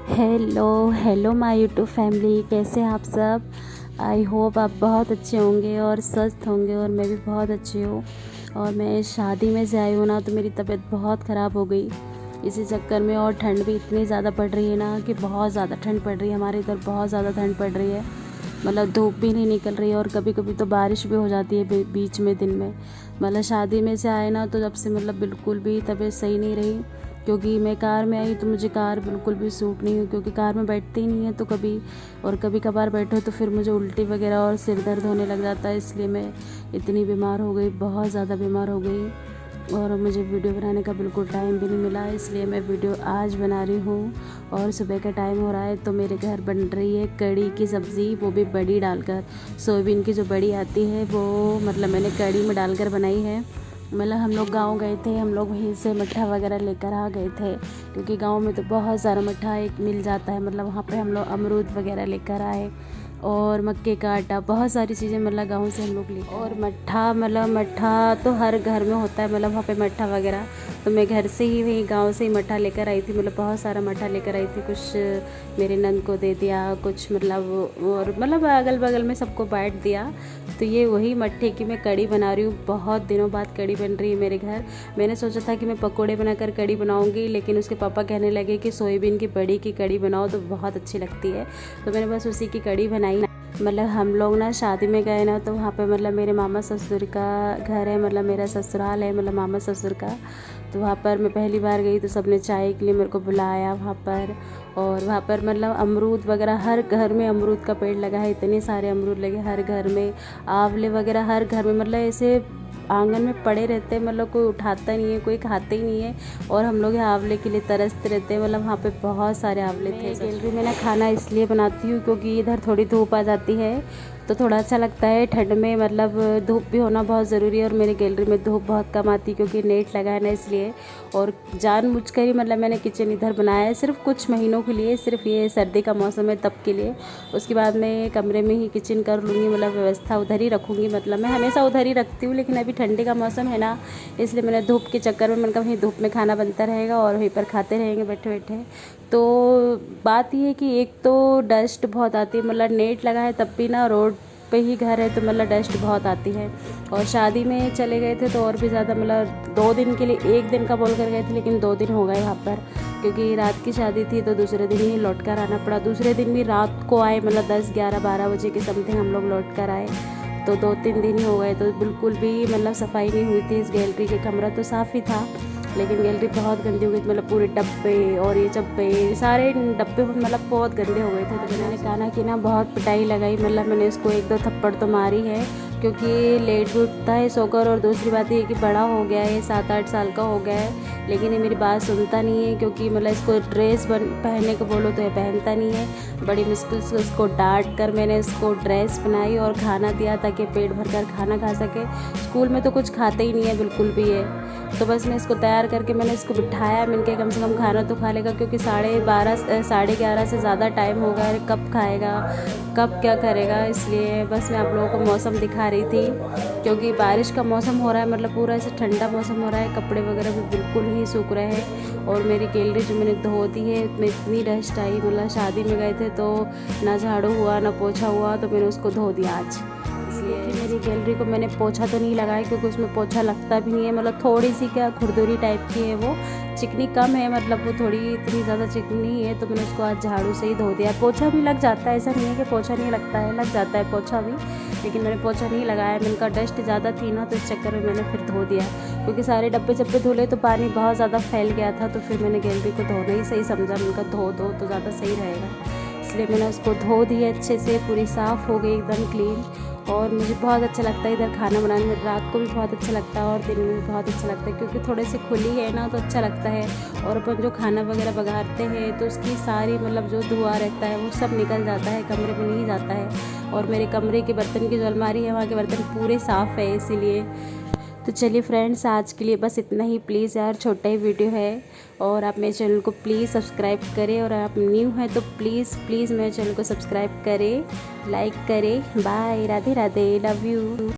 Hello hello my YouTube family, कैसे हैं आप सब। आई होप आप बहुत अच्छे होंगे और स्वस्थ होंगे और मैं भी बहुत अच्छी हूँ। और मैं शादी में से आई हूँ ना, तो मेरी तबीयत बहुत ख़राब हो गई इसी चक्कर में। और ठंड भी इतनी ज़्यादा पड़ रही है ना कि बहुत ज़्यादा ठंड पड़ रही है, हमारे इधर बहुत ज़्यादा ठंड पड़ रही है। मतलब धूप भी नहीं निकल रही है और कभी कभी तो बारिश भी हो जाती है बीच में दिन में। मतलब शादी में से आए ना, तो जब से मतलब बिल्कुल भी तबीयत सही नहीं रही, क्योंकि मैं कार में आई तो मुझे कार बिल्कुल भी सूट नहीं हुई, क्योंकि कार में बैठते ही नहीं है तो कभी और कभी कभार बैठो तो फिर मुझे उल्टी वगैरह और सिर दर्द होने लग जाता है। इसलिए मैं इतनी बीमार हो गई, बहुत ज़्यादा बीमार हो गई। और मुझे वीडियो बनाने का बिल्कुल टाइम भी नहीं मिला, इसलिए मैं वीडियो आज बना रही हूँ। और सुबह का टाइम हो रहा है तो मेरे घर बन रही है कड़ी की सब्ज़ी, वो भी बड़ी डालकर। सोयाबीन की जो बड़ी आती है वो मतलब मैंने कड़ी में डालकर बनाई है। मतलब हम लोग गांव गए थे, हम लोग वहीं से मट्ठा वगैरह लेकर आ गए थे, क्योंकि गांव में तो बहुत सारा मट्ठा एक मिल जाता है। मतलब वहाँ पे हम लोग अमरूद वगैरह लेकर आए और मक्के का आटा, बहुत सारी चीज़ें मतलब गांव से हम लोग ले। और मट्ठा मतलब मट्ठा तो हर घर में होता है, मतलब वहाँ पे मट्ठा वगैरह तो मैं घर से ही वही गांव से ही मट्ठा लेकर आई थी। मतलब बहुत सारा मट्ठा लेकर आई थी, कुछ मेरे नंद को दे दिया, कुछ मतलब और मतलब अगल बगल में सबको बांट दिया। तो ये वही मट्ठे की मैं कड़ी बना रही हूँ। बहुत दिनों बाद कड़ी बन रही है मेरे घर। मैंने सोचा था कि मैं पकोड़े बनाकर कड़ी बनाऊंगी, लेकिन उसके पापा कहने लगे कि सोयाबीन की बड़ी की कड़ी बनाओ तो बहुत अच्छी लगती है। तो मैंने बस उसी की कड़ी बनाई। मतलब हम लोग ना शादी में गए ना, तो वहाँ पे मतलब मेरे मामा ससुर का घर है, मतलब मेरा ससुराल है, मतलब मामा ससुर का। तो वहाँ पर मैं पहली बार गई तो सबने चाय के लिए मेरे को बुलाया वहाँ पर। और वहाँ पर मतलब अमरूद वगैरह, हर घर में अमरूद का पेड़ लगा है, इतने सारे अमरूद लगे हर घर में। आंवले वगैरह हर घर में, मतलब ऐसे आंगन में पड़े रहते हैं, मतलब कोई उठाता नहीं है, कोई खाता ही नहीं है। और हम लोग यहाँ आंवले के लिए तरसते रहते हैं। मतलब वहाँ पे बहुत सारे आंवले थे। गैलरी में ना खाना इसलिए बनाती हूँ क्योंकि इधर थोड़ी धूप आ जाती है तो थोड़ा अच्छा लगता है ठंड में। मतलब धूप भी होना बहुत ज़रूरी है और मेरी गैलरी में धूप बहुत कम आती है क्योंकि नेट लगा है ना, इसलिए। और जानबूझकर ही मतलब मैंने किचन इधर बनाया है सिर्फ कुछ महीनों के लिए, सिर्फ ये सर्दी का मौसम है तब के लिए। उसके बाद मैं कमरे में ही किचन कर लूँगी, मतलब व्यवस्था उधर ही रखूँगी। मतलब मैं हमेशा उधर ही रखती हूँ, लेकिन अभी ठंडी का मौसम है ना, इसलिए मैंने धूप के चक्कर में मैंने कहा वहीं धूप में खाना बनता रहेगा और वहीं पर खाते रहेंगे बैठे बैठे। तो बात ये है कि एक तो डस्ट बहुत आती है, मतलब नेट लगा है तब भी ना, रोड पे ही घर है तो मतलब डस्ट बहुत आती है। और शादी में चले गए थे तो और भी ज़्यादा, मतलब 2 दिन के लिए, 1 दिन का बोल कर गए थे लेकिन 2 दिन हो गए वहाँ पर, क्योंकि रात की शादी थी तो दूसरे दिन ही लौट कर आना पड़ा। दूसरे दिन भी रात को आए, मतलब 10 11 12 बजे के समथिंग हम लोग लौट कर आए। तो 2-3 दिन ही हो गए, तो बिल्कुल भी मतलब सफाई नहीं हुई थी इस गैलरी के। कमरा तो साफ़ ही था लेकिन गैलरी बहुत गंदी हो गई थी, मतलब पूरे डब्बे और ये चब्बे सारे डब्बे मतलब बहुत गंदे हो गए थे। तो मैंने कहा कि ना बहुत पिटाई लगाई, मतलब मैंने इसको 1-2 थप्पड़ तो मारी है, क्योंकि लेट भी उठता है सोकर। और दूसरी बात ये कि बड़ा हो गया है, 7-8 साल का हो गया है, लेकिन ये मेरी बात सुनता नहीं है। क्योंकि मतलब इसको ड्रेस पहनने को बोलो तो ये पहनता नहीं है। बड़ी मुश्किल से उसको डांट कर मैंने इसको ड्रेस बनाई और खाना दिया ताकि पेट भर कर खाना खा सके। स्कूल में तो कुछ खाते ही नहीं है बिल्कुल भी है। तो बस मैं इसको तैयार करके मैंने इसको बिठाया, मैंने कहा कम से कम खाना तो खा लेगा, क्योंकि 12:30 11:30 से ज़्यादा टाइम हो गया है, कब खाएगा कब क्या करेगा। इसलिए बस मैं आप लोगों को मौसम दिखा रही थी, क्योंकि बारिश का मौसम हो रहा है, मतलब पूरा ऐसे ठंडा मौसम हो रहा है। कपड़े वगैरह भी बिल्कुल ही सूख रहे हैं। और मेरी गैलरी जो मैंने धो दी है उसमें इतनी डस्ट आई, मतलब शादी में गए थे तो ना झाड़ू हुआ ना पोछा हुआ, तो मैंने उसको धो दिया आज। इसलिए मेरी गैलरी को मैंने पोछा तो नहीं लगाया, क्योंकि उसमें पोछा लगता भी नहीं है। मतलब थोड़ी सी क्या खुरदुरी टाइप की है, वो चिकनी कम है, मतलब वो थोड़ी इतनी ज़्यादा चिकनी नहीं है। तो मैंने उसको आज झाड़ू से ही धो दिया। पोछा भी लग जाता है, ऐसा नहीं है कि पोछा नहीं लगता है, लग जाता है पोछा भी, लेकिन मैंने पोछा नहीं लगाया। मैंने कहा डस्ट ज़्यादा थी ना, तो इस चक्कर में मैंने फिर धो दिया, क्योंकि सारे डब्बे जब्बे धुले तो पानी बहुत ज़्यादा फैल गया था। तो फिर मैंने गैलरी को धोना ही सही समझा, मैंने कहा धो दो तो ज़्यादा सही रहेगा। इसलिए मैंने उसको धो दी अच्छे से, पूरी साफ़ हो गई एकदम क्लीन। और मुझे बहुत अच्छा लगता है इधर खाना बनाने में, रात को भी बहुत अच्छा लगता है और दिन में भी बहुत अच्छा लगता है, क्योंकि थोड़े से खुली है ना तो अच्छा लगता है। और अपन जो खाना वगैरह बघारते हैं तो उसकी सारी मतलब जो धुआं रहता है वो सब निकल जाता है, कमरे में नहीं जाता है। और मेरे कमरे के बर्तन की जो अलमारी है वहाँ के बर्तन पूरे साफ़ है, इसीलिए। तो चलिए फ्रेंड्स, आज के लिए बस इतना ही। प्लीज़ यार, छोटा ही वीडियो है और आप मेरे चैनल को प्लीज़ सब्सक्राइब करें, और आप न्यू हैं तो प्लीज़ प्लीज़ मेरे चैनल को सब्सक्राइब करें, लाइक करें। Bye, Radhe Radhe, love you.